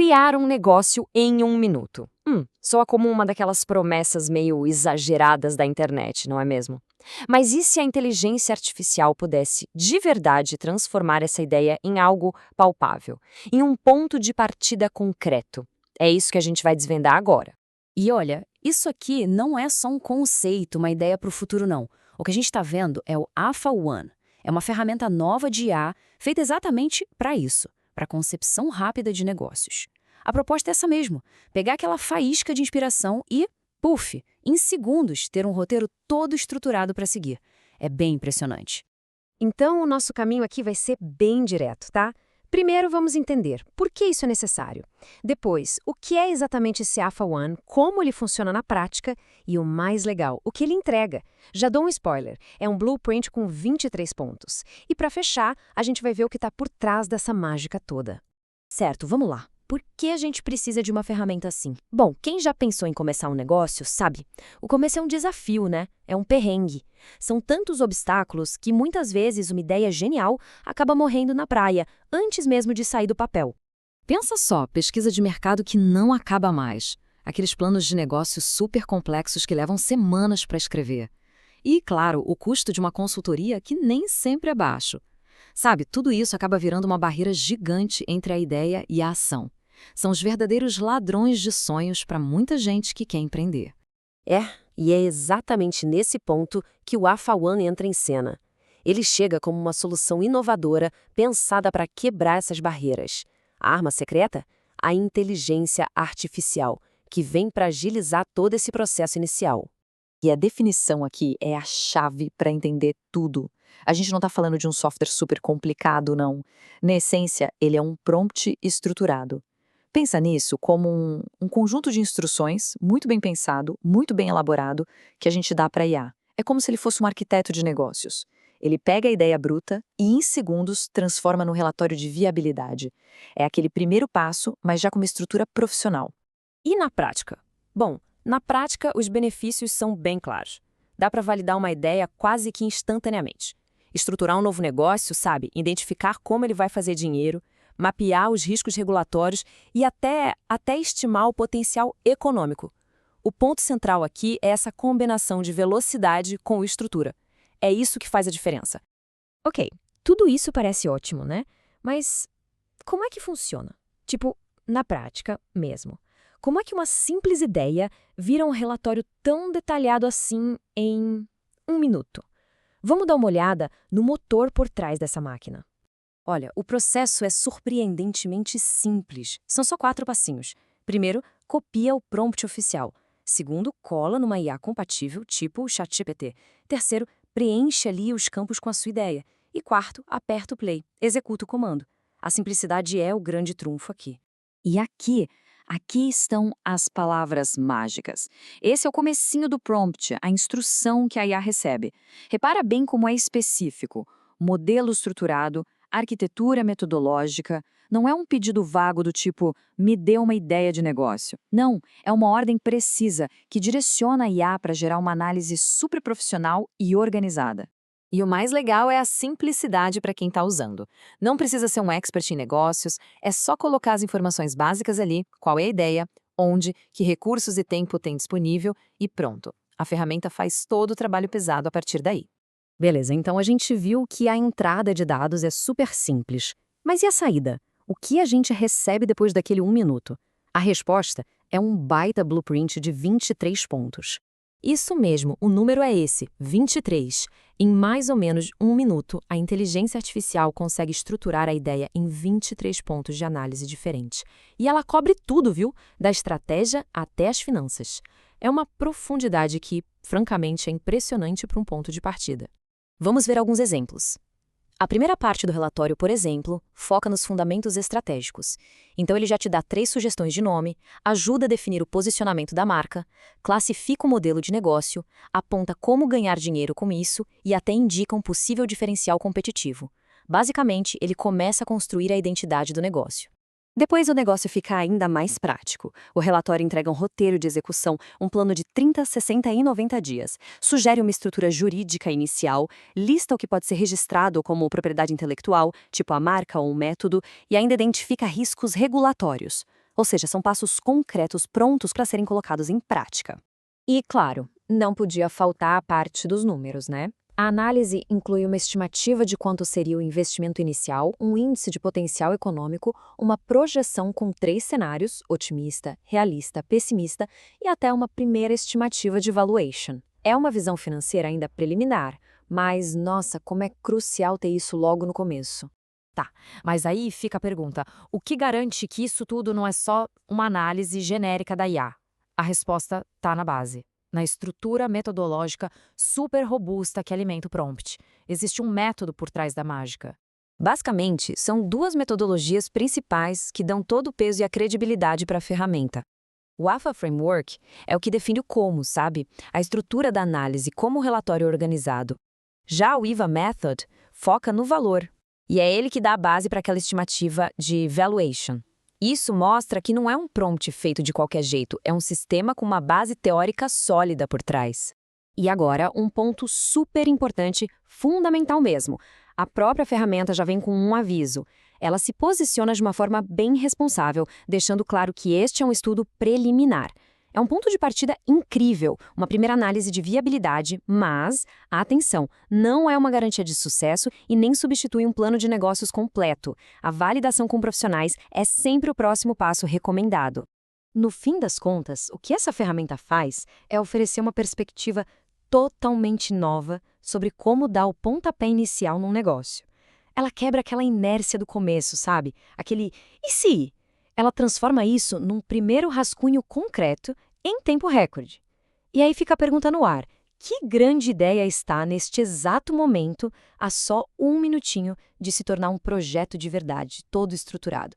Criar um negócio em 1 minuto. Soa como uma daquelas promessas meio exageradas da internet, não é mesmo? Mas e se a inteligência artificial pudesse, de verdade, transformar essa ideia em algo palpável, em um ponto de partida concreto? É isso que a gente vai desvendar agora. E olha, isso aqui não é só um conceito, uma ideia para o futuro, não. O que a gente está vendo é o Alpha One. É uma ferramenta nova de IA feita exatamente para isso, para concepção rápida de negócios. A proposta é essa mesmo, pegar aquela faísca de inspiração e, puf, em segundos ter um roteiro todo estruturado para seguir. É bem impressionante. Então, o nosso caminho aqui vai ser bem direto, tá? Primeiro, vamos entender por que isso é necessário. Depois, o que é exatamente esse Alpha One, como ele funciona na prática e, o mais legal, o que ele entrega. Já dou um spoiler, é um blueprint com 23 pontos. E para fechar, a gente vai ver o que está por trás dessa mágica toda. Certo, vamos lá. Por que a gente precisa de uma ferramenta assim? Bom, quem já pensou em começar um negócio sabe. O começo é um desafio, né? É um perrengue. São tantos obstáculos que muitas vezes uma ideia genial acaba morrendo na praia, antes mesmo de sair do papel. Pensa só, pesquisa de mercado que não acaba mais. Aqueles planos de negócio super complexos que levam semanas para escrever. E, claro, o custo de uma consultoria que nem sempre é baixo. Sabe, tudo isso acaba virando uma barreira gigante entre a ideia e a ação. São os verdadeiros ladrões de sonhos para muita gente que quer empreender. E é exatamente nesse ponto que o Alpha One entra em cena. Ele chega como uma solução inovadora pensada para quebrar essas barreiras. A arma secreta? A inteligência artificial, que vem para agilizar todo esse processo inicial. E a definição aqui é a chave para entender tudo. A gente não está falando de um software super complicado, não. Na essência, ele é um prompt estruturado. Pensa nisso como um conjunto de instruções muito bem pensado, muito bem elaborado, que a gente dá para a IA. É como se ele fosse um arquiteto de negócios. Ele pega a ideia bruta e, em segundos, transforma num relatório de viabilidade. É aquele primeiro passo, mas já com uma estrutura profissional. E na prática? Bom, na prática, os benefícios são bem claros. Dá para validar uma ideia quase que instantaneamente. Estruturar um novo negócio, sabe? Identificar como ele vai fazer dinheiro, mapear os riscos regulatórios e até estimar o potencial econômico. O ponto central aqui é essa combinação de velocidade com estrutura. É isso que faz a diferença. Ok, tudo isso parece ótimo, né? Mas como é que funciona? Tipo, na prática mesmo. Como é que uma simples ideia vira um relatório tão detalhado assim em 1 minuto? Vamos dar uma olhada no motor por trás dessa máquina. Olha, o processo é surpreendentemente simples. São só 4 passinhos. Primeiro, copia o prompt oficial. Segundo, cola numa IA compatível, tipo o ChatGPT. Terceiro, preenche ali os campos com a sua ideia. E quarto, aperta o play, executa o comando. A simplicidade é o grande trunfo aqui. E aqui estão as palavras mágicas. Esse é o comecinho do prompt, a instrução que a IA recebe. Repara bem como é específico. Modelo estruturado, arquitetura metodológica, não é um pedido vago do tipo, me dê uma ideia de negócio. Não, é uma ordem precisa que direciona a IA para gerar uma análise super profissional e organizada. E o mais legal é a simplicidade para quem está usando. Não precisa ser um expert em negócios, é só colocar as informações básicas ali, qual é a ideia, onde, que recursos e tempo tem disponível e pronto. A ferramenta faz todo o trabalho pesado a partir daí. Beleza, então a gente viu que a entrada de dados é super simples. Mas e a saída? O que a gente recebe depois daquele 1 minuto? A resposta é um baita blueprint de 23 pontos. Isso mesmo, o número é esse, 23. Em mais ou menos 1 minuto, a inteligência artificial consegue estruturar a ideia em 23 pontos de análise diferentes. E ela cobre tudo, viu? Da estratégia até as finanças. É uma profundidade que, francamente, é impressionante para um ponto de partida. Vamos ver alguns exemplos. A primeira parte do relatório, por exemplo, foca nos fundamentos estratégicos. Então ele já te dá 3 sugestões de nome, ajuda a definir o posicionamento da marca, classifica o modelo de negócio, aponta como ganhar dinheiro com isso e até indica um possível diferencial competitivo. Basicamente, ele começa a construir a identidade do negócio. Depois o negócio fica ainda mais prático. O relatório entrega um roteiro de execução, um plano de 30, 60 e 90 dias. Sugere uma estrutura jurídica inicial, lista o que pode ser registrado como propriedade intelectual, tipo a marca ou o método, e ainda identifica riscos regulatórios. Ou seja, são passos concretos prontos para serem colocados em prática. E, claro, não podia faltar a parte dos números, né? A análise inclui uma estimativa de quanto seria o investimento inicial, um índice de potencial econômico, uma projeção com 3 cenários, otimista, realista, pessimista, e até uma primeira estimativa de valuation. É uma visão financeira ainda preliminar, mas, nossa, como é crucial ter isso logo no começo. Tá, mas aí fica a pergunta, o que garante que isso tudo não é só uma análise genérica da IA? A resposta está na base, na estrutura metodológica super robusta que alimenta o prompt. Existe um método por trás da mágica. Basicamente, são 2 metodologias principais que dão todo o peso e a credibilidade para a ferramenta. O AFA Framework é o que define o como, sabe? A estrutura da análise, como o relatório é organizado. Já o IVA Method foca no valor, e é ele que dá a base para aquela estimativa de valuation. Isso mostra que não é um prompt feito de qualquer jeito, é um sistema com uma base teórica sólida por trás. E agora, um ponto super importante, fundamental mesmo. A própria ferramenta já vem com um aviso. Ela se posiciona de uma forma bem responsável, deixando claro que este é um estudo preliminar. É um ponto de partida incrível, uma primeira análise de viabilidade, mas, atenção, não é uma garantia de sucesso e nem substitui um plano de negócios completo. A validação com profissionais é sempre o próximo passo recomendado. No fim das contas, o que essa ferramenta faz é oferecer uma perspectiva totalmente nova sobre como dar o pontapé inicial num negócio. Ela quebra aquela inércia do começo, sabe? Aquele "e se?". Ela transforma isso num primeiro rascunho concreto em tempo recorde. E aí fica a pergunta no ar: que grande ideia está neste exato momento a só 1 minutinho de se tornar um projeto de verdade, todo estruturado?